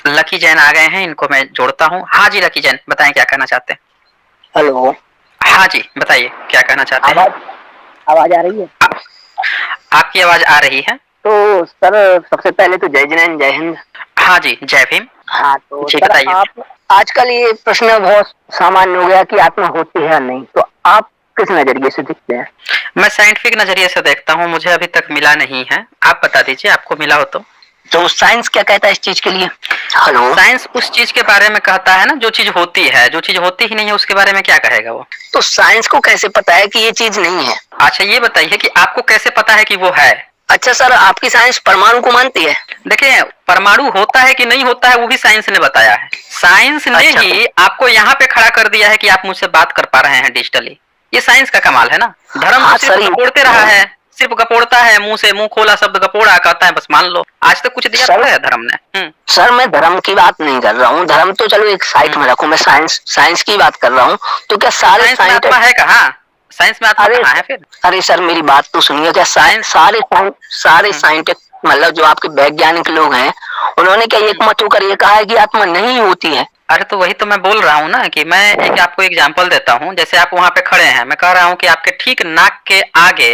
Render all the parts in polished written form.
Lucky Jain आ गए हैं, इनको मैं जोड़ता हूँ। हाँ जी लकी जैन, बताएं क्या कहना चाहते हैं। हेलो। हाँ जी बताइए क्या कहना चाहते हैं। आवाज आवाज आ रही है? आपकी आवाज आ रही है। तो सर, सबसे पहले तो जय जिनेंद्र, जय हिंद। हाँ जी जय भीम। हाँ तो जी सर, बताइए। आप आजकल ये प्रश्न बहुत सामान्य हो गया कि आत्मा होती है या नहीं, तो आप किस नजरिए से देखते हैं? मैं साइंटिफिक नजरिए से देखता हूँ, मुझे अभी तक मिला नहीं है, आप बता दीजिए आपको मिला हो तो। साइंस क्या कहता है इस चीज के लिए? हेलो। साइंस उस चीज के बारे में कहता है ना जो चीज होती है, जो चीज होती ही नहीं है उसके बारे में क्या कहेगा वो। तो साइंस को कैसे पता है कि ये चीज नहीं है? अच्छा ये बताइए कि आपको कैसे पता है कि वो है। अच्छा सर, आपकी साइंस परमाणु को मानती है? देखिए परमाणु होता है कि नहीं होता है वो भी साइंस ने बताया है। साइंस ने अच्छा। ही आपको यहाँ पे खड़ा कर दिया है कि आप मुझसे बात कर पा रहे हैं डिजिटली। ये साइंस का कमाल है ना। धर्म तो हाँ सिर्फ सर, गपोड़ते रहा है, सिर्फ गपोड़ता है, मुंह से मुंह खोला शब्द गपोड़ा कहता है, बस मान लो। आज तक कुछ दिया सर थोड़ा है धर्म ने। सर मैं धर्म की बात नहीं कर रहा हूँ, धर्म तो चलो एक साइड में रखो, मैं साइंस साइंस की बात कर रहा हूँ। तो क्या तो सारे साइंस में आत्मा है कहाँ, साइंस में आत्मा अरे कहाँ है फिर। अरे सर, मेरी बात तो सुनिए। क्या साइंस। सारे साइंटिस्ट, मतलब जो आपके वैज्ञानिक लोग हैं, उन्होंने क्या एक मत होकर ये कहा है कि आत्मा नहीं होती है? अरे तो वही तो मैं बोल रहा हूँ ना कि मैं एक आपको एग्जांपल देता हूँ। जैसे आप वहां पे खड़े हैं, मैं कह रहा हूँ कि आपके ठीक नाक के आगे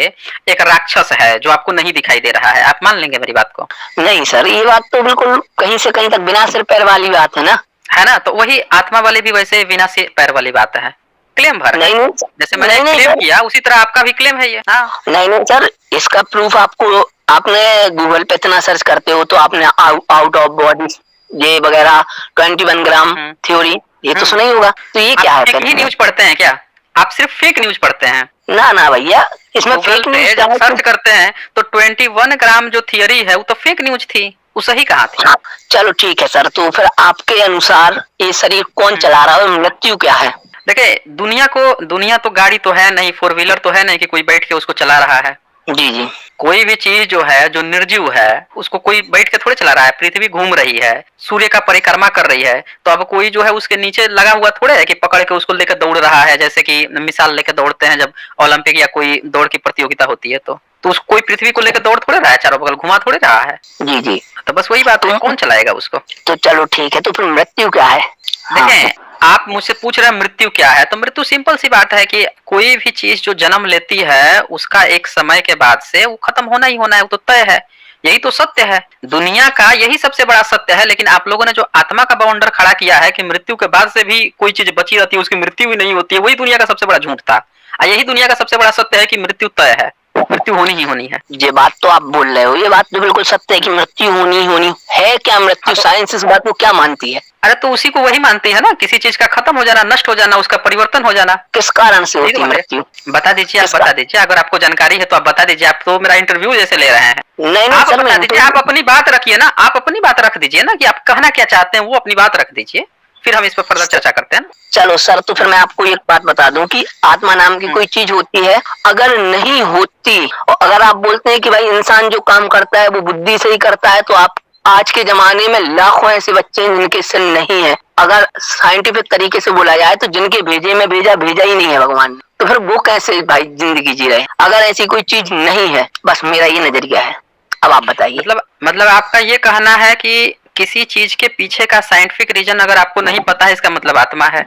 एक राक्षस है जो आपको नहीं दिखाई दे रहा है, आप मान लेंगे मेरी बात को। नहीं सर, ये बात तो बिल्कुल कहीं से कहीं तक बिना सिर पैर वाली बात है ना। है ना, तो वही आत्मा वाली भी वैसे बिना से पैर वाली बात है, क्लेम भर है। नहीं नहीं जैसे मैंने नहीं नहीं क्लेम सर, किया उसी तरह आपका भी क्लेम है ये। हाँ। नहीं नहीं सर, इसका प्रूफ आपको, आपने गूगल पे इतना सर्च करते हो तो आपने आउट ऑफ बॉडी ये वगैरह 21 ग्राम हम्म। थ्योरी ये तो हम्म। सुना ही होगा। तो ये आप क्या है फेक फिर? ही न्यूज पढ़ते हैं क्या, आप सिर्फ फेक न्यूज पढ़ते हैं। ना ना भैया, इसमें गूगल फेक न्यूज पे क्या जब है सर्च करते हैं तो 21 ग्राम जो थियरी है वो तो फेक न्यूज थी, वो सही कहाँ थी। चलो ठीक है सर, तो फिर आपके अनुसार ये शरीर कौन चला रहा है और मृत्यु क्या है? देखिए दुनिया तो गाड़ी तो है नहीं, फोर व्हीलर तो है नहीं कि कोई बैठ के उसको चला रहा है। जी जी। कोई भी चीज जो है जो निर्जीव है उसको कोई बैठ के थोड़े चला रहा है। पृथ्वी घूम रही है, सूर्य का परिक्रमा कर रही है, तो अब कोई जो है उसके नीचे लगा हुआ थोड़े है कि पकड़ के उसको लेकर दौड़ रहा है। जैसे कि मिसाल लेकर दौड़ते हैं जब ओलंपिक या कोई दौड़ की प्रतियोगिता होती है, तो उस कोई पृथ्वी को लेकर दौड़ थोड़े रहा है, चारों बगल घुमा थोड़े रहा है। जी जी। तो बस वही बात है, कौन चलाएगा उसको। तो चलो ठीक है, तो फिर मृत्यु क्या है? हाँ। देखें आप मुझसे पूछ रहे हैं मृत्यु क्या है, तो मृत्यु सिंपल सी बात है कि कोई भी चीज जो जन्म लेती है उसका एक समय के बाद से वो खत्म होना ही होना है, वो तो तय है। यही तो सत्य है, दुनिया का यही सबसे बड़ा सत्य है। लेकिन आप लोगों ने जो आत्मा का बाउंडर खड़ा किया है कि मृत्यु के बाद से भी कोई चीज बची रहती है, उसकी मृत्यु भी नहीं होती है, वही दुनिया का सबसे बड़ा झूठ था। यही दुनिया का सबसे बड़ा सत्य है कि मृत्यु तय है, मृत्यु होनी ही होनी है। ये बात तो आप बोल रहे हो, ये बात तो बिल्कुल सत्य है कि मृत्यु होनी होनी है। क्या मृत्यु, साइंस इस बात को क्या मानती है? अरे तो उसी को वही मानती है ना, किसी चीज का खत्म हो जाना, नष्ट हो जाना, उसका परिवर्तन हो जाना। किस कारण से यही तो होती है बात मृत्यु? है। बता दीजिए, आप किसका? बता दीजिए, अगर आपको जानकारी है तो आप बता दीजिए। आप तो मेरा इंटरव्यू जैसे ले रहे हैं। नहीं नहीं आप सर, बता मैं दीजिए, आप अपनी बात रखिए ना, आप अपनी बात रख दीजिए ना कि आप कहना क्या चाहते हैं, वो अपनी बात रख दीजिए, फिर हम इस पर फर्दर चर्चा करते हैं। चलो सर, तो फिर मैं आपको एक बात बता दूं कि आत्मा नाम की कोई चीज होती है? अगर नहीं होती, और अगर आप बोलते हैं कि भाई इंसान जो काम करता है वो बुद्धि से ही करता है, तो आप आज के जमाने में लाखों ऐसे बच्चे हैं जिनके सिर नहीं है। अगर साइंटिफिक तरीके से बोला जाए तो जिनके भेजे में भेजा भेजा ही नहीं है भगवान ने, तो फिर वो कैसे भाई जिंदगी जी रहे? अगर ऐसी कोई चीज नहीं है, बस मेरा ये नजरिया है। अब आप बताइए। मतलब आपका ये कहना है कि किसी चीज के पीछे का साइंटिफिक रीजन अगर आपको नहीं पता है, इसका मतलब आत्मा है।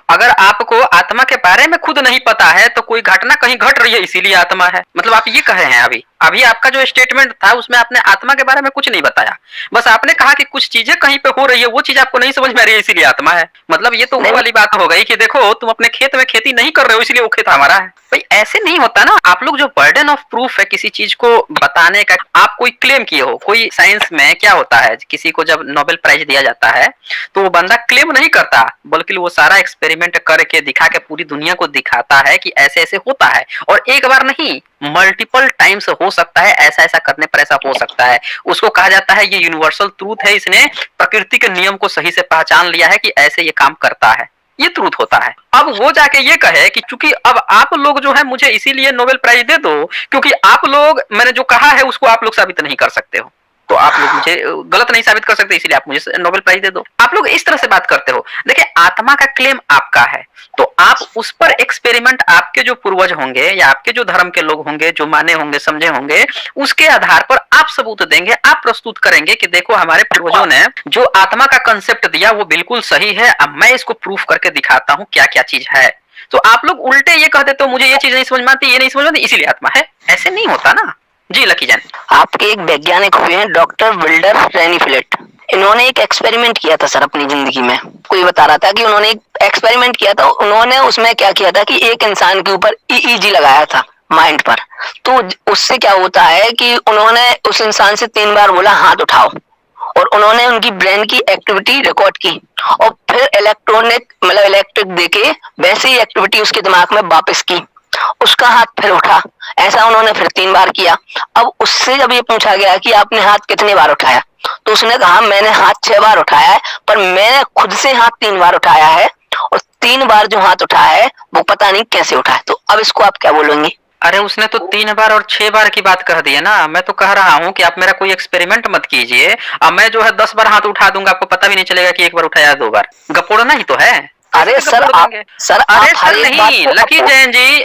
अगर आपको आत्मा के बारे में खुद नहीं पता है तो कोई घटना कहीं घट रही है इसीलिए आत्मा है, मतलब आप ये कहे हैं। अभी अभी आपका जो स्टेटमेंट था उसमें आपने आत्मा के बारे में कुछ नहीं बताया, बस आपने कहा कि कुछ चीजें कहीं पे हो रही है, वो चीज आपको नहीं समझ में आ रही है इसीलिए आत्मा है। मतलब ये तो वो वाली बात हो गई कि देखो तुम अपने खेत में खेती नहीं कर रहे हो इसलिए वो खेत हमारा है। भाई ऐसे नहीं होता ना। आप लोग जो बर्डन ऑफ प्रूफ है किसी चीज को बताने का, आप कोई क्लेम किए हो। कोई साइंस में क्या होता है, किसी को जब नोबेल प्राइज दिया जाता है तो वो बंदा क्लेम नहीं करता, बल्कि वो सारा एक्सपेरिमेंट करके दिखा के पूरी दुनिया को दिखाता है कि ऐसे ऐसे होता है। और एक बार नहीं, मल्टीपल टाइम्स हो सकता है, ऐसा ऐसा करने पर ऐसा हो सकता है। उसको कहा जाता है ये यूनिवर्सल ट्रूथ है, इसने प्रकृति के नियम को सही से पहचान लिया है कि ऐसे ये काम करता है, ये ट्रूथ होता है। अब वो जाके ये कहे कि चूंकि अब आप लोग जो है मुझे इसीलिए नोबेल प्राइज दे दो क्योंकि आप लोग, मैंने जो कहा है उसको आप लोग साबित नहीं कर सकते हो। तो आप लोग मुझे गलत नहीं साबित कर सकते, इसीलिए आप मुझे नोबेल प्राइज दे दो। आप लोग इस तरह से बात करते हो। देखिए, आत्मा का क्लेम आपका है, तो आप उस पर एक्सपेरिमेंट आपके जो पूर्वज होंगे या आपके जो धर्म के लोग होंगे, जो माने होंगे, समझे होंगे, उसके आधार पर आप सबूत देंगे, आप प्रस्तुत करेंगे कि देखो हमारे पूर्वजों ने जो आत्मा का कंसेप्ट दिया वो बिल्कुल सही है, अब मैं इसको प्रूफ करके दिखाता हूँ क्या क्या चीज है। तो आप लोग उल्टे ये कह देते हो मुझे ये चीज नहीं समझ में आती, ये नहीं समझ में आती, इसीलिए आत्मा है। ऐसे नहीं होता ना जी लकी जैन। आपके एक वैज्ञानिक हुए हैं डॉक्टर विल्डर रेनीफिलेट, इन्होंने एक एक्सपेरिमेंट किया था सर अपनी जिंदगी में। कोई बता रहा था कि उन्होंने एक एक्सपेरिमेंट किया था, उन्होंने उसमें क्या किया था कि एक इंसान के ऊपर ईईजी लगाया था माइंड पर। तो उससे क्या होता है कि उन्होंने उस इंसान से 3 बार बोला हाथ उठाओ, और उन्होंने उनकी ब्रेन की एक्टिविटी रिकॉर्ड की, और फिर इलेक्ट्रॉनिक मतलब इलेक्ट्रिक देके वैसे ही एक्टिविटी उसके दिमाग में वापस की, उसका हाथ फिर उठा। ऐसा उन्होंने फिर 3 बार किया। अब उससे जब ये पूछा गया कि आपने हाथ कितने बार उठाया, तो उसने कहा मैंने हाथ 6 बार उठाया है, पर मैंने खुद से हाथ 3 बार उठाया है, और 3 बार जो हाथ उठाया है वो पता नहीं कैसे उठाया। तो अब इसको आप क्या बोलेंगे? अरे उसने तो 3 बार और 6 बार की बात कह दी है ना। मैं तो कह रहा हूँ कि आप मेरा कोई एक्सपेरिमेंट मत कीजिए। अब मैं जो है 10 बार हाथ उठा दूंगा, आपको पता भी नहीं चलेगा कि 1 बार उठाया 2 बार। गपोड़ना ही तो है। अरे सर आप अरे सर नहीं,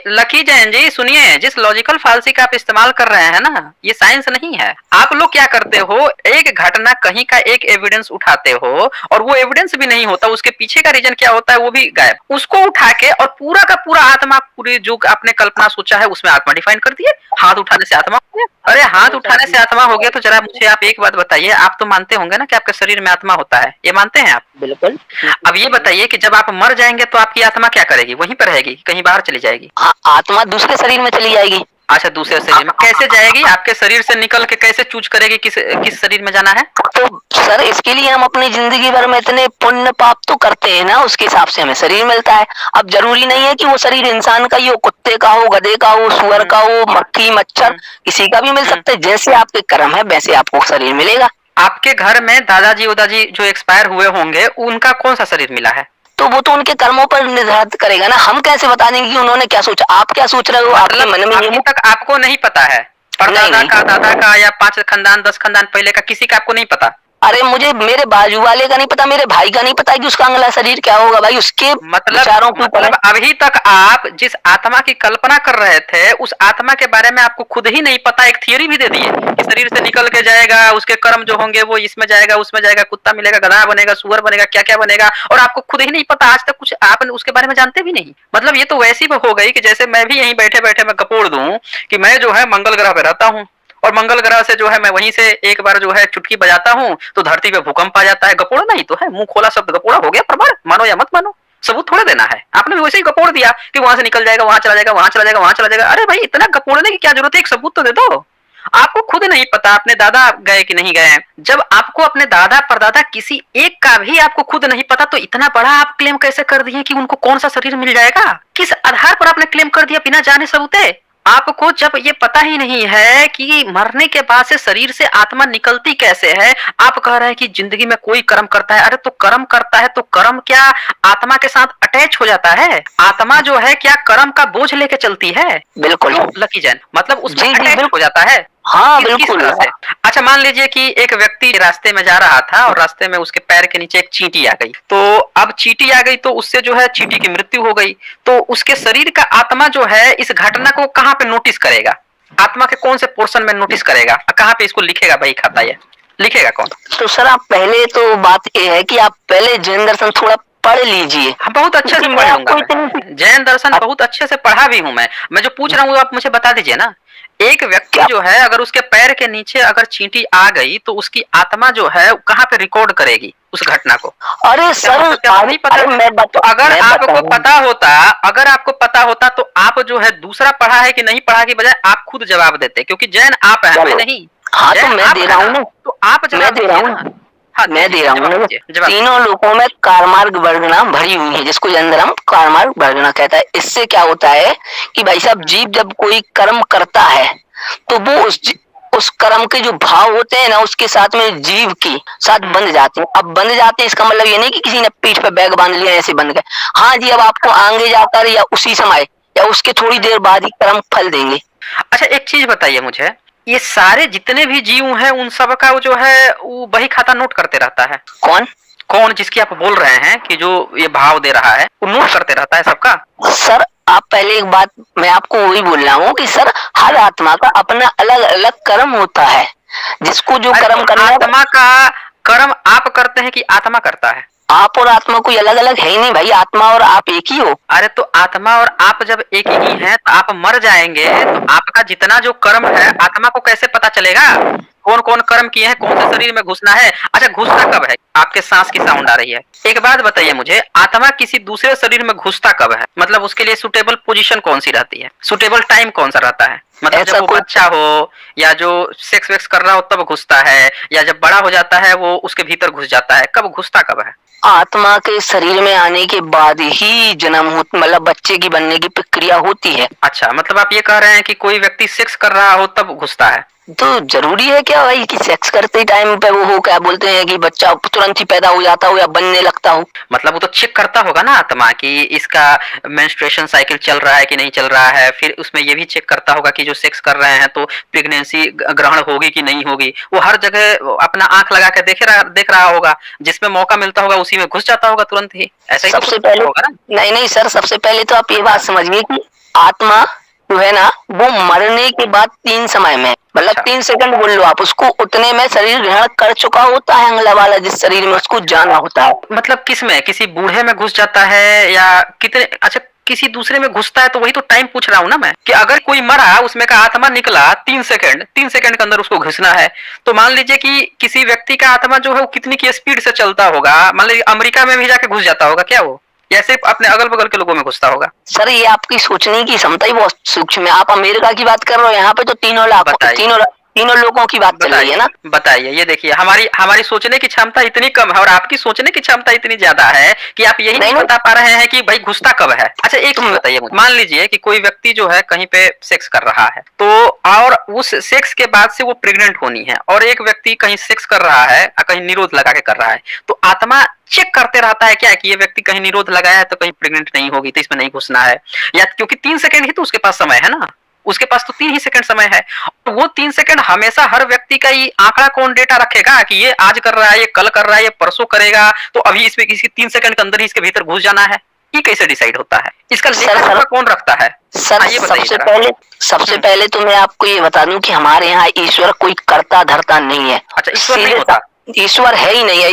लकी जैन जी सुनिए, जिस लॉजिकल फालसी का आप इस्तेमाल कर रहे हैं ना, ये साइंस नहीं है। आप लोग क्या करते हो, एक घटना कहीं का एक एविडेंस उठाते हो और वो एविडेंस भी नहीं होता, उसके पीछे का रीजन क्या होता है वो भी गायब। उसको उठा के और पूरा का पूरा आत्मा, पूरी जो आपने कल्पना सोचा है उसमें आत्मा डिफाइन कर दिए। हाथ उठाने से आत्मा हो गया। अरे हाथ उठाने से आत्मा हो गया तो जरा मुझे आप एक बात बताइए, आप तो मानते होंगे ना कि आपके शरीर में आत्मा होता है, ये मानते हैं आप? बिल्कुल। अब ये बताइए कि जब आप मर जाएंगे तो आपकी आत्मा क्या करेगी? वहीं पर रहेगी, कहीं बाहर चली जाएगी? आत्मा दूसरे शरीर में चली जाएगी। अच्छा, दूसरे शरीर में कैसे जाएगी? आपके शरीर से निकल के कैसे चूज करेगी किस शरीर में जाना है? तो सर इसके लिए हम अपनी जिंदगी भर में इतने पुण्य पाप तो करते हैं ना, उसके हिसाब से हमें शरीर मिलता है। अब जरूरी नहीं है कि वो शरीर इंसान का ही हो, कुत्ते का हो, गधे का हो, सुअर का हो, मक्खी मच्छर, किसी का भी मिल सकता है। जैसे आपके कर्म है वैसे आपको शरीर मिलेगा। आपके घर में दादाजी उदाजी जो एक्सपायर हुए होंगे, उनका कौन सा शरीर मिला है? तो वो तो उनके कर्मों पर निर्धारित करेगा ना। हम कैसे बता देंगे कि उन्होंने क्या सोचा? आप क्या सोच रहे हो? आपके मन में अभी तक आपको नहीं पता है? परदादा का, दादा का, या 5 खानदान 10 खानदान पहले का किसी का आपको नहीं पता? अरे मुझे मेरे बाजू वाले का नहीं पता, मेरे भाई का नहीं पता कि उसका अगला शरीर क्या होगा भाई, उसके मतलब अभी तक आप जिस आत्मा की कल्पना कर रहे थे उस आत्मा के बारे में आपको खुद ही नहीं पता। एक थियरी भी दे दी है कि शरीर से निकल के जाएगा, उसके कर्म जो होंगे वो इसमें जाएगा, उसमें जाएगा, कुत्ता मिलेगा, गधा बनेगा, सुअर बनेगा, क्या क्या बनेगा, और आपको खुद ही नहीं पता। आज तक कुछ आप उसके बारे में जानते भी नहीं। मतलब ये तो वैसी हो गई कि जैसे मैं भी यहीं बैठे बैठे मैं कपोड़ दूं कि मैं जो है मंगल ग्रह पे रहता हूँ, और मंगल ग्रह से जो है मैं वहीं से एक बार जो है चुटकी बजाता हूँ तो धरती पे भूकंप आ जाता है। गपोड़ा नहीं तो है, मुंह खोला शब्द गपोड़ा हो गया प्रमाण। मानो या मत मानो, सबूत थोड़े देना है। आपने भी वैसे ही गपोड़ दिया कि वहां से निकल जाएगा, वहां चला जाएगा, वहां चला जाएगा, वहां चला जाएगा। अरे भाई इतना गपोड़ने की क्या जरूरत है, एक सबूत तो दे दो। आपको खुद नहीं पता अपने दादा गए कि नहीं गए। जब आपको अपने दादा परदादा किसी एक का भी आपको खुद नहीं पता, तो इतना बड़ा आप क्लेम कैसे कर दिए कि उनको कौन सा शरीर मिल जाएगा? किस आधार पर आपने क्लेम कर दिया बिना जाने सबूते? आपको जब ये पता ही नहीं है कि मरने के बाद से शरीर से आत्मा निकलती कैसे है, आप कह रहे हैं कि जिंदगी में कोई कर्म करता है। अरे तो कर्म करता है तो कर्म क्या आत्मा के साथ अटैच हो जाता है? आत्मा जो है क्या कर्म का बोझ लेके चलती है? बिल्कुल लकी जैन, मतलब उसमें अटैच हो जाता है। हाँ बिल्कुल। अच्छा मान लीजिए कि एक व्यक्ति रास्ते में जा रहा था और रास्ते में उसके पैर के नीचे एक चींटी आ गई। तो अब चींटी आ गई तो उससे जो है चींटी की मृत्यु हो गई। तो उसके शरीर का आत्मा जो है इस घटना को कहाँ पे नोटिस करेगा? आत्मा के कौन से पोर्शन में नोटिस करेगा? कहाँ पे इसको लिखेगा? भाई खाता है लिखेगा कौन? तो सर आप पहले तो बात ये है कि आप पहले जैन दर्शन थोड़ा पढ़ लीजिए। हाँ बहुत अच्छे से पढ़ लूंगा। जैन दर्शन बहुत अच्छे से पढ़ा भी हूँ मैं जो पूछ रहा हूँ आप मुझे बता दीजिए ना। एक व्यक्ति जो है अगर उसके पैर के नीचे अगर चींटी आ गई तो उसकी आत्मा जो है कहाँ पे रिकॉर्ड करेगी उस घटना को? अरे सर नहीं पता। तो अगर आपको पता होता तो आप जो है दूसरा पढ़ा है कि नहीं पढ़ा की बजाय आप खुद जवाब देते, क्योंकि जैन आप है मैं नहीं। हाँ तो मैं दे रहा हूँ ना, तो आप जवाब दे रहा हूँ। हाँ, मैं दे रहा हूँ। तीनों लोगों में कार्मार्ग वर्गना भरी हुई है, जिसको जैन धर्म कार्मार्ग वर्गना कहता है। इससे क्या होता है कि भाई साहब जीव जब कोई कर्म करता है तो वो उस कर्म के जो भाव होते हैं ना उसके साथ में जीव की साथ बंध जाते हैं। अब बंध जाते हैं इसका मतलब ये नहीं कि किसी ने पीठ पे बैग बांध लिया ऐसे बंध गए। हाँ जी, अब आपको आगे जाकर या उसी समय या उसके थोड़ी देर बाद ही कर्म फल देंगे। अच्छा एक चीज बताइए मुझे, ये सारे जितने भी जीव हैं उन सब का वो जो है वो बही खाता नोट करते रहता है। कौन? कौन जिसकी आप बोल रहे हैं कि जो ये भाव दे रहा है वो नोट करते रहता है सबका? सर आप पहले एक बात मैं आपको वही बोल रहा हूँ कि सर हर आत्मा का अपना अलग अलग कर्म होता है, जिसको जो अरे कर्म तो करना है। आत्मा का कर्म आप करते हैं कि आत्मा करता है? आप और आत्मा कोई अलग अलग है ही नहीं भाई, आत्मा और आप एक ही हो। अरे तो आत्मा और आप जब एक ही हैं तो आप मर जाएंगे तो आपका जितना जो कर्म है आत्मा को कैसे पता चलेगा कौन कौन कर्म किए हैं, कौन से शरीर में घुसना है? अच्छा घुसता कब है? आपके सांस की साउंड आ रही है। एक बात बताइए मुझे, आत्मा किसी दूसरे शरीर में घुसता कब है? मतलब उसके लिए सुटेबल पोजीशन कौन सी रहती है, सुटेबल टाइम कौन सा रहता है? मतलब जब वो बच्चा हो या जो सेक्स वेक्स कर रहा हो तब घुसता है, या जब बड़ा हो जाता है वो उसके भीतर घुस जाता है? कब घुसता कब है? आत्मा के शरीर में आने के बाद ही जन्म हो, मतलब बच्चे की बनने की प्रक्रिया होती है। अच्छा मतलब आप ये कह रहे हैं कि कोई व्यक्ति सेक्स कर रहा हो तब घुसता है? तो जरूरी है क्या भाई कि सेक्स करते टाइम पे वो हो, क्या बोलते हैं कि बच्चा तुरंत ही पैदा हो जाता हो या बनने लगता हो? मतलब वो तो चेक करता होगा ना आत्मा कि इसका मेंस्ट्रुएशन साइकिल चल रहा है कि नहीं चल रहा है, फिर उसमें ये भी चेक करता होगा कि जो सेक्स कर रहे हैं तो प्रेगनेंसी ग्रहण होगी कि नहीं होगी। वो हर जगह अपना आंख लगा के देख रहा होगा, जिसमें मौका मिलता होगा उसी में घुस जाता होगा तुरंत ही। ऐसा ही सबसे तो पहले होगा ना? नहीं नहीं सर, सबसे पहले तो आप ये बात समझिए कि आत्मा जो है ना वो मरने के बाद 3 समय में, मतलब अच्छा। 3 सेकंड बोल लो आप, उसको उतने में शरीर ग्रहण कर चुका होता है, अगला वाला जिस शरीर में उसको जाना होता है। मतलब किस में, किसी बूढ़े में घुस जाता है या कितने? अच्छा किसी दूसरे में घुसता है, तो वही तो टाइम पूछ रहा हूँ ना मैं कि अगर कोई मरा उसमें का आत्मा निकला 3 सेकंड, 3 सेकंड के अंदर उसको घुसना है, तो मान लीजिए कि किसी व्यक्ति का आत्मा जो है वो कितनी की स्पीड से चलता होगा? मान लीजिए अमेरिका में भी जाके घुस जाता होगा क्या वो, या सिर्फ अपने अगल बगल के लोगों में घुसता होगा? सर ये आपकी सोचने की क्षमता ही बहुत सूक्ष्म है। आप अमेरिका की बात कर रहे हो, यहाँ पे तो बताइए तीनों लोगों की बात चल रही है ना। बताइए ये देखिए, हमारी हमारी सोचने की क्षमता इतनी कम है और आपकी सोचने की क्षमता इतनी ज्यादा है कि आप यही नहीं बता पा रहे हैं कि भाई घुसता कब है। अच्छा एक चीज बताइए मुझे, मान लीजिए कि कोई व्यक्ति जो है कहीं पे सेक्स कर रहा है तो, और उस सेक्स के बाद से वो प्रेग्नेंट होनी है, और एक व्यक्ति कहीं सेक्स कर रहा है कहीं निरोध लगा के कर रहा है, तो आत्मा चेक करते रहता है क्या कि ये व्यक्ति कहीं निरोध लगाया है तो कहीं प्रेग्नेंट नहीं होगी तो इसमें नहीं घुसना है? या क्योंकि 3 सेकंड ही तो उसके पास समय है ना, उसके पास तो 3 ही सेकंड समय है, और वो 3 सेकंड हमेशा हर व्यक्ति का ये आंकड़ा कौन डेटा रखेगा कि ये आज कर रहा है, ये कल कर रहा है, ये परसों करेगा, तो अभी इसमें किसी 3 सेकंड के अंदर ही इसके भीतर घुस जाना है? ये कैसे डिसाइड होता है? इसका लेखा कौन रखता है? सर ये सबसे पहले तो मैं आपको ये बता दूं कि हमारे यहाँ ईश्वर कोई करता धरता नहीं है। अच्छा ईश्वर नहीं होता? ईश्वर है ही नहीं है।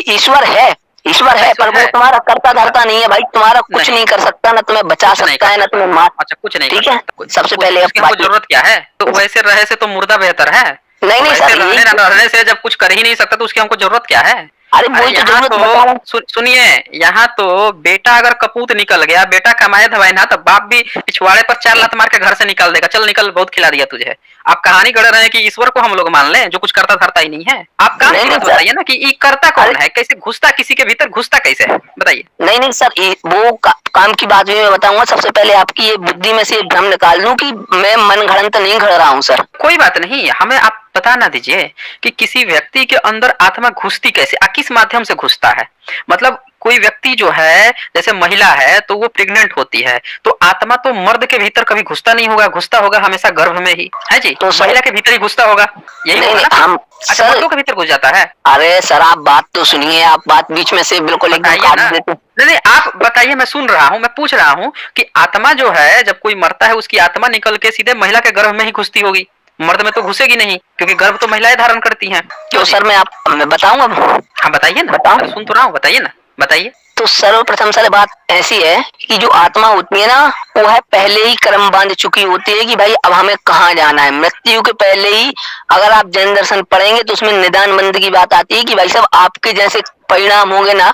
ईश्वर है पर वो तुम्हारा करता धरता नहीं है भाई, तुम्हारा कुछ नहीं कर सकता, ना तुम्हें बचा सकता है ना तुम्हें मार। अच्छा कुछ नहीं, ठीक है, सबसे पहले आपको जरूरत क्या है? तो वैसे रहे से तो मुर्दा बेहतर है। नहीं नहीं सर, रहने से जब कुछ कर ही नहीं सकता तो उसकी हमको जरूरत क्या है? अरे वही तो जरूरत सुनिए, यहाँ तो बेटा अगर कपूत निकल गया, बेटा कमाए धवाए ना, तो बाप भी पिछवाड़े पर 4 लात मार के घर से निकाल देगा, चल निकल बहुत खिला दिया तुझे। आप कहानी गढ़ रहे हैं कि ईश्वर को हम लोग मान लें जो कुछ करता धरता ही नहीं है। आप काम की बात बताइए ना कि ये करता कौन है, कैसे घुसता, किसी के भीतर घुसता कैसे है, बताइए। नहीं नहीं सर, वो काम की बात भी मैं बताऊंगा। सबसे पहले आपकी ये बुद्धि में से भ्रम निकाल दूं कि मैं मन घड़ंत नहीं घड़ रहा हूँ सर। कोई बात नहीं, हमें आप बता ना दीजिए कि किसी व्यक्ति के अंदर आत्मा घुसती कैसे, किस माध्यम से घुसता है? मतलब कोई व्यक्ति जो है, जैसे महिला है तो वो प्रेग्नेंट होती है, तो आत्मा तो मर्द के भीतर कभी घुसता नहीं होगा, घुसता होगा हमेशा गर्भ में ही, है जी? तो महिला के भीतर ही घुसता होगा, यही होगा ना? हम अच्छा मर्दों के भीतर घुस जाता है? अरे सर आप बात तो सुनिए, आप बात बीच में से बिल्कुल एकदम काट देते। नहीं आप बताइए, मैं सुन रहा हूँ, मैं पूछ रहा हूँ कि आत्मा जो है जब कोई मरता है उसकी आत्मा निकल के सीधे महिला के गर्भ में ही घुसती होगी, मर्द में तो घुसेगी नहीं, क्योंकि गर्भ तो महिलाएं धारण करती हैं। तो सर मैं बताऊंगा। हाँ बताइए ना, सुन तो रहा हूँ, बताइए ना, बताइए। तो सर्वप्रथम सर बात ऐसी है कि जो आत्मा होती है ना वो है पहले ही कर्म बांध चुकी होती है कि भाई अब हमें कहाँ जाना है। मृत्यु के पहले ही अगर आप जैन दर्शन पढ़ेंगे तो उसमें निदान बंद की बात आती है कि भाई साहब आपके जैसे परिणाम होंगे ना,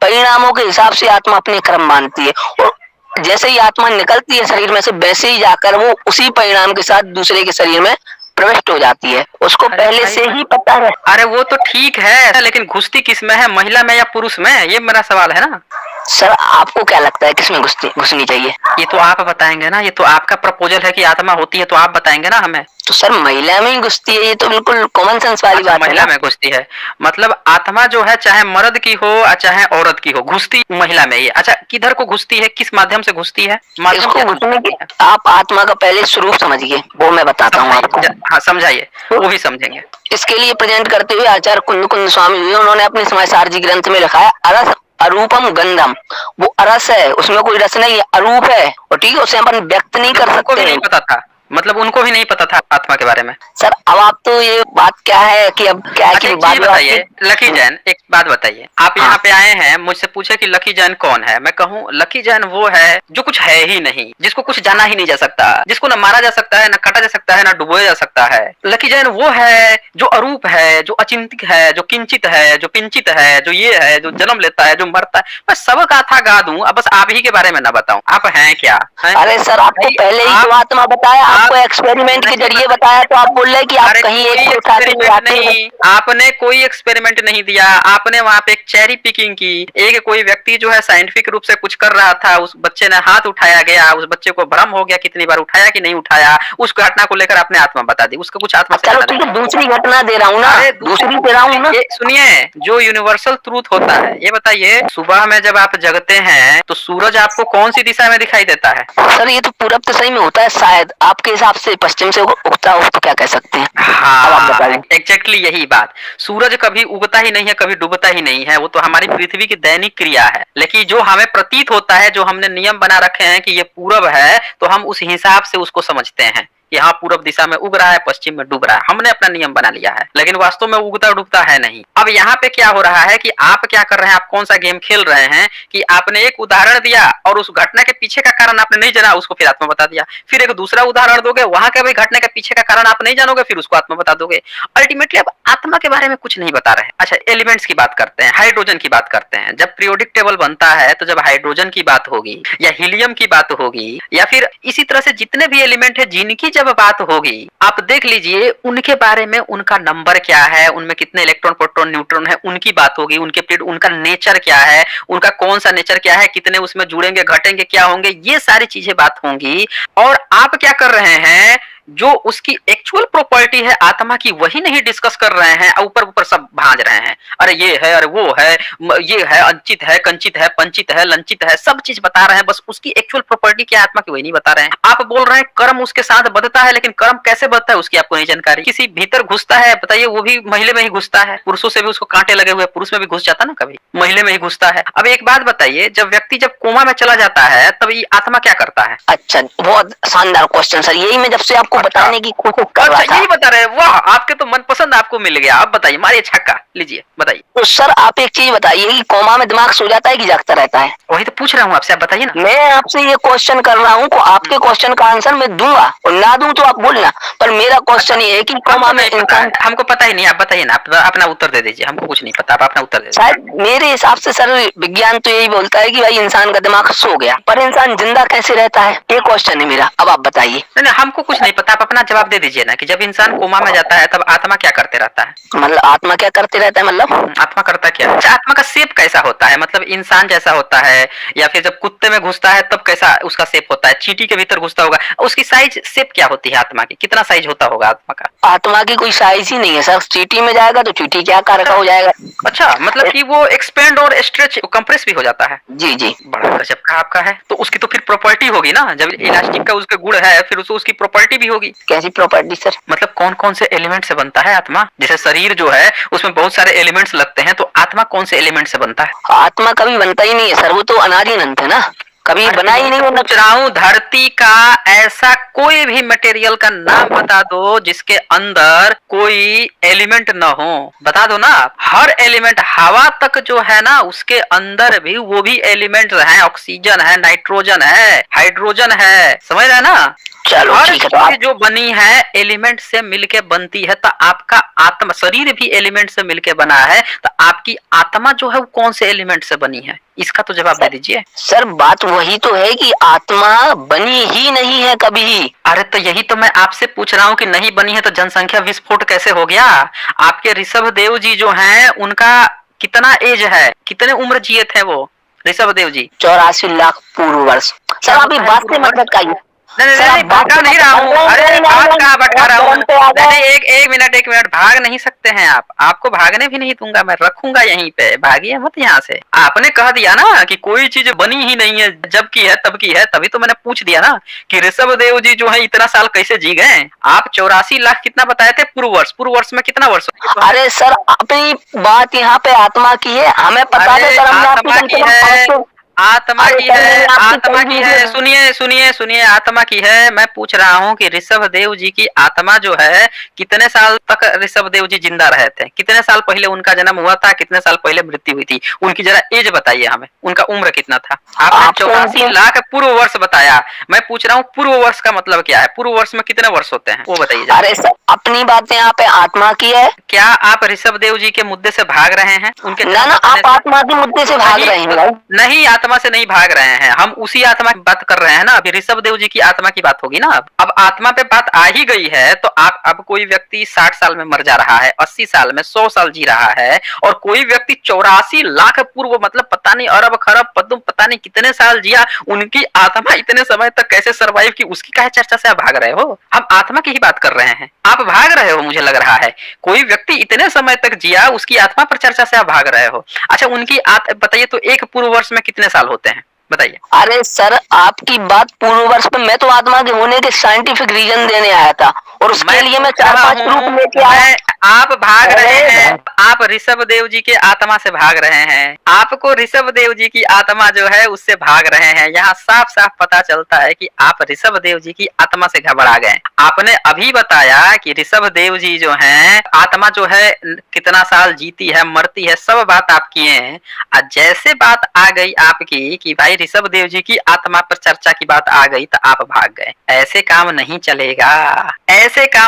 परिणामों के हिसाब से आत्मा अपने कर्म बांधती है, और जैसे ही आत्मा निकलती है शरीर में से वैसे ही जाकर वो उसी परिणाम के साथ दूसरे के शरीर में प्रविष्ट हो जाती है, उसको पहले से ही पता है। अरे वो तो ठीक है, लेकिन घुसती किस में है, महिला में या पुरुष में? ये मेरा सवाल है ना। सर आपको क्या लगता है किसमें घुसनी चाहिए? ये तो आप बताएंगे ना, ये तो आपका प्रपोजल है कि आत्मा होती है, तो आप बताएंगे ना हमें। तो सर महिला में ही घुसती है, ये तो बिल्कुल कॉमन सेंस वाली अच्छा, बात है महिला ना। में घुसती है, मतलब आत्मा जो है चाहे मर्द की हो या चाहे औरत की हो, घुसती महिला में ही। अच्छा, किधर को घुसती है, किस माध्यम से घुसती है, माध्यम इसको क्या घुसने की है? आप आत्मा का पहले स्वरूप समझिए, वो मैं बताता हूँ समझाइए, आपको। हाँ समझाइए, तो वो भी समझेंगे। इसके लिए प्रेजेंट करते हुए आचार्य कुंद कुंद स्वामी हुए, उन्होंने अपने समाचार जी ग्रंथ में लिखा है अरस अरूपम गंधम। वो अरस है, उसमें कोई रस नहीं है, अरूप है, और ठीक है, उसे अपन व्यक्त नहीं मतलब कर उनको सकते भी नहीं हैं। पता था, मतलब उनको भी नहीं पता था आत्मा के बारे में। सर अब आप तो ये बात क्या है कि अब क्या है अच्छा, कि एक बात चीज बात बताइए लकी की। जैन, एक बात बताइए, आप हाँ यहाँ पे आए हैं, मुझसे पूछे कि लकी जैन कौन है, मैं कहूँ लकी जैन वो है जो कुछ है ही नहीं, जिसको कुछ जाना ही नहीं जा सकता, जिसको न मारा जा सकता है, न काटा जा सकता है, न डुबोया जा सकता है। लकी जैन वो है जो अरूप है, जो अचिंतित है, जो किंचित है, जो पिंचित है, जो ये है, जो जन्म लेता है, जो मरता है। मैं सब गाथा गा दूं, अब बस आप ही के बारे में ना बताऊं, आप हैं क्या है? अरे सर आपको भाई पहले ही तो आप आत्मा बताया, आप आपको एक्सपेरिमेंट के नहीं जरिए बता, बताया, तो आप बोल रहे हैं कि आप अरे कहीं एक कोई से उठा के ले एक्सपेरिमेंट आते हैं। नहीं, आपने कोई एक्सपेरिमेंट नहीं दिया, आपने वहां पे एक चेरी पिकिंग की। एक कोई व्यक्ति जो है साइंटिफिक रूप से कुछ कर रहा था, उस बच्चे ने हाथ उठाया गया, उस बच्चे को भ्रम हो गया कितनी बार उठाया कि नहीं उठाया, उस घटना को लेकर आपने आत्मा बता दी, उसका कुछ आत्मा से चलो लेना ठीक देना है, नहीं। दूसरी घटना दे रहा हूँ ना, अरे दूसरी दे रहा हूँ ना। ये सुनिए, जो यूनिवर्सल ट्रूथ होता है, ये बताइए, सुबह में जब आप जगते हैं तो सूरज आपको कौन सी दिशा में दिखाई देता है? सर ये तो पूरब तो सही में होता है, शायद आपके हिसाब से पश्चिम से उगता हो तो क्या कह सकते हैं। अब आप बता हाँ, दें। एग्जैक्टली यही बात। सूरज कभी उगता ही नहीं है, कभी डूबता ही नहीं है, वो तो हमारी पृथ्वी की दैनिक क्रिया है। लेकिन जो हमें प्रतीत होता है, जो हमने नियम बना रखे हैं कि ये पूरब है, तो हम उस हिसाब से उसको समझते हैं कि हाँ पूरब दिशा में उग रहा है, पश्चिम में डूब रहा है, हमने अपना नियम बना लिया है, लेकिन वास्तव में उगता डूबता है नहीं। अब यहाँ पे क्या हो रहा है कि आप क्या कर रहे हैं, आप कौन सा गेम खेल रहे हैं कि आपने एक उदाहरण दिया और उस घटना के पीछे का कारण आपने नहीं जाना, उसको फिर आत्मा बता दिया, फिर एक दूसरा उदाहरण दोगे, वहां के भी घटना के पीछे का कारण आप नहीं जानोगे, फिर उसको आत्मा बता दोगे। अल्टीमेटली अब आत्मा के बारे में कुछ नहीं बता रहे। अच्छा, एलिमेंट्स की बात करते हैं, हाइड्रोजन की बात करते हैं। जब पीरियोडिक टेबल बनता है तो जब हाइड्रोजन की बात होगी या हीलियम की बात होगी या फिर इसी तरह से जितने भी एलिमेंट है जिनकी जब बात होगी, आप देख लीजिए उनके बारे में, उनका नंबर क्या है, उनमें कितने इलेक्ट्रॉन प्रोटॉन न्यूट्रॉन है, उनकी बात होगी, उनके पीरियड, उनका नेचर क्या है, उनका कौन सा नेचर क्या है, कितने उसमें जुड़ेंगे, घटेंगे, क्या होंगे, ये सारी चीजें बात होंगी। और आप क्या कर रहे हैं, जो उसकी एक्चुअल प्रॉपर्टी है आत्मा की, वही नहीं डिस्कस कर रहे हैं, ऊपर ऊपर सब भांज रहे हैं, अरे ये है, अरे वो है, ये है, अंचित है, कंचित है, पंचित है, लंचित है, सब चीज बता रहे हैं, बस उसकी एक्चुअल प्रॉपर्टी क्या है आत्मा की वही नहीं बता रहे हैं। आप बोल रहे हैं कर्म उसके साथ बदता है, लेकिन कर्म कैसे बदता है उसकी आपको नहीं जानकारी। किसी भीतर घुसता है, बताइए, वो भी महिला में ही घुसता है, पुरुषों से भी उसको कांटे लगे हुए, पुरुष में भी घुस जाता ना, कभी महिला में ही घुसता है। अब एक बात बताइए, जब व्यक्ति जब कोमा में चला जाता है तब ये आत्मा क्या करता है? अच्छा, बहुत शानदार क्वेश्चन सर, यही मैं जब से आपको बताने की कोशिश कर रहा अच्छा, था। यही बता रहे हैं, वाह, आपके तो मनपसंद आपको मिल गया। आप बताइए, मारिए छक्का, लीजिए, बताइए। तो सर आप एक चीज बताइए कि कोमा में दिमाग सो जाता है कि जागता रहता है? वही तो पूछ रहा हूँ आपसे, आप बताइए ना। मैं आपसे ये क्वेश्चन कर रहा हूँ, आपके क्वेश्चन का आंसर मैं दूंगा, और ना दूं तो आप बोलना, पर मेरा क्वेश्चन ये है कि कोमा में इंसान, हमको पता ही नहीं, आप बताइए ना, अपना उत्तर दे दीजिए, हमको कुछ नहीं पता, आप अपना उत्तर दे दीजिए। शायद मेरे हिसाब से सर विज्ञान तो यही बोलता है कि भाई इंसान का दिमाग सो गया, पर इंसान जिंदा कैसे रहता है, ये क्वेश्चन है मेरा। अब आप बताइए। नहीं नहीं, हमको कुछ नहीं पता, आप अपना जवाब दे दीजिए ना कि जब इंसान कोमा में जाता है तब आत्मा क्या करते रहता है? मतलब आत्मा क्या करते रहता है, मतलब आत्मा करता क्या है? अच्छा, आत्मा का शेप कैसा होता है, मतलब इंसान जैसा होता है, या फिर जब कुत्ते में घुसता है तब कैसा उसका शेप होता है, चींटी के भीतर घुसता होगा, उसकी साइज शेप क्या होती है आत्मा की, कितना साइज होता होगा आत्मा का? आत्मा की कोई साइज ही नहीं है सर, चींटी में जाएगा तो चींटी क्या आकार का हो जाएगा। अच्छा, मतलब कि वो एक्सपेंड और स्ट्रेच, कंप्रेस भी हो जाता है। जी जी। बड़ा गजब का आपका है। तो उसकी तो फिर प्रॉपर्टी होगी ना, जब इलास्टिक का उसके गुण है, फिर उसकी प्रॉपर्टी भी होगी। कैसी प्रॉपर्टी सर? मतलब कौन कौन से एलिमेंट से बनता है आत्मा? जैसे शरीर जो है उसमें बहुत सारे एलिमेंट्स लगते हैं, तो आत्मा कौन से एलिमेंट से बनता है? आत्मा कभी बनता ही नहीं है सर, वो तो अनादि अनंत है ना, कभी बना ही नहीं। पूछ रहा हूँ, धरती का ऐसा कोई भी मटेरियल का नाम बता दो जिसके अंदर कोई एलिमेंट न हो, बता दो ना। हर एलिमेंट, हवा तक जो है ना, उसके अंदर भी वो भी एलिमेंट है, ऑक्सीजन है, नाइट्रोजन है, हाइड्रोजन है, समझ रहे हैं ना। चलो हर ठीक है, तो चीज आप जो बनी है एलिमेंट से मिलके बनती है, तो आपका आत्मा शरीर भी एलिमेंट से मिलके बना है, तो आपकी आत्मा जो है वो कौन से एलिमेंट से बनी है, इसका तो जवाब दे दीजिए। सर बात वही तो है कि आत्मा बनी ही नहीं है कभी। अरे तो यही तो मैं आपसे पूछ रहा हूँ कि नहीं बनी है तो जनसंख्या विस्फोट कैसे हो गया? आपके ऋषभ देव जी जो हैं उनका कितना एज है, कितने उम्र जिए थे वो? ऋषभ देव जी? 84 लाख पूर्व वर्ष। सर क्या आप होता ये है बात पूर्व से वर्ष? मत भटकाइए। नहीं सर नहीं आप नहीं, बात भटका से नहीं मत रहा हूँ। अरे नहीं, नहीं, बात नहीं, कहाँ भटका रहा हूँ? परम पे आ नहीं जाए। नहीं, एक मिनट एक मिनट, भाग नहीं सकते हैं आप। आपको भागने भी नहीं दूंगा, मैं रखूंगा यहीं पे, भागिए मत यहाँ से। आपने कह दिया ना कि कोई चीज बनी ही नहीं है, जब की है तब की है, तभी तो मैंने पूछ दिया ना कि ऋषभ देव जी जो है इतना साल कैसे जी गए? आप 84 लाख कितना बताए थे पूर्व वर्ष? पूर्व वर्ष में कितना वर्ष? अरे सर अपनी बात यहाँ पे आत्मा की है, हमें पता है अरे सर, हमने आपकी आत्मा कम की से कम है, 500। आत्मा अरे की सर है, मैंने आपकी आत्मा कई की है। वीडियो। सुनिए सुनिए सुनिए, आत्मा की है। मैं पूछ रहा हूँ कि ऋषभ देव जी की आत्मा जो है कितने साल तक ऋषभ देव जी जिंदा रहे थे? कितने साल पहले उनका जन्म हुआ था? कितने साल पहले मृत्यु हुई थी? उनकी जरा एज बताइए हमें, उनका उम्र कितना था? आपने आपको 84 लाख पूर्व वर्ष बताया। मैं पूछ रहा हूँ पूर्व वर्ष का मतलब क्या है? पूर्व वर्ष में कितने वर्ष होते हैं वो बताइए जरा। अरे सर अपनी बातें यहाँ पे आत्मा की है। क्या आप ऋषभ देव जी के मुद्दे से भाग रहे हैं? उनके ना जन्म ना बताने आप से? आत्मा के मुद्दे से भाग नहीं रहे हैं भाई। नहीं, आत्मा से नहीं भाग रहे हैं हम, उसी आत्मा की बात कर रहे हैं ना। अभी ऋषभ देव जी की आत्मा की बात होगी ना। अब आत्मा पे बात आ ही गई है तो आप, अब कोई व्यक्ति 60 साल में मर जा रहा है, 80 साल में, 100 साल जी रहा है, और कोई व्यक्ति 84 लाख पूर्व, मतलब पता नहीं अरब खरब पद्म पता नहीं कितने साल जिया, उनकी आत्मा इतने समय तक कैसे सरवाइव की, उसकी क्या चर्चा से आप भाग रहे हो? हम आत्मा की ही बात कर रहे हैं, आप भाग रहे हो मुझे लग रहा है। कोई व्यक्ति इतने समय तक जिया, उसकी आत्मा पर चर्चा से आप भाग रहे हो। अच्छा उनकी बताइए तो एक पूर्व वर्ष में कितने साल होते हैं बताइए? अरे सर आपकी बात पूर्व वर्ष पे, मैं तो आत्मा के होने के साइंटिफिक रीजन देने आया था, और उसके लिए मैं पूछ 4-5 रहा प्रूफ हूँ, लेके आया। मैं, आप भाग रहे अरे हैं, आप ऋषभ देव जी के आत्मा से भाग रहे हैं। आपको ऋषभ देव जी की आत्मा जो है उससे भाग रहे हैं। यहाँ साफ साफ पता चलता है कि आप ऋषभ देव जी की आत्मा से घबरा गए। आपने अभी बताया कि ऋषभ देव जी जो हैं, आत्मा जो है कितना साल जीती है मरती है, सब बात आप किए हैं। और जैसे बात आ गई आपकी कि भाई ऋषभ देव जी की आत्मा पर चर्चा की बात आ गई तो आप भाग गए। ऐसे काम नहीं चलेगा, ऐसे काम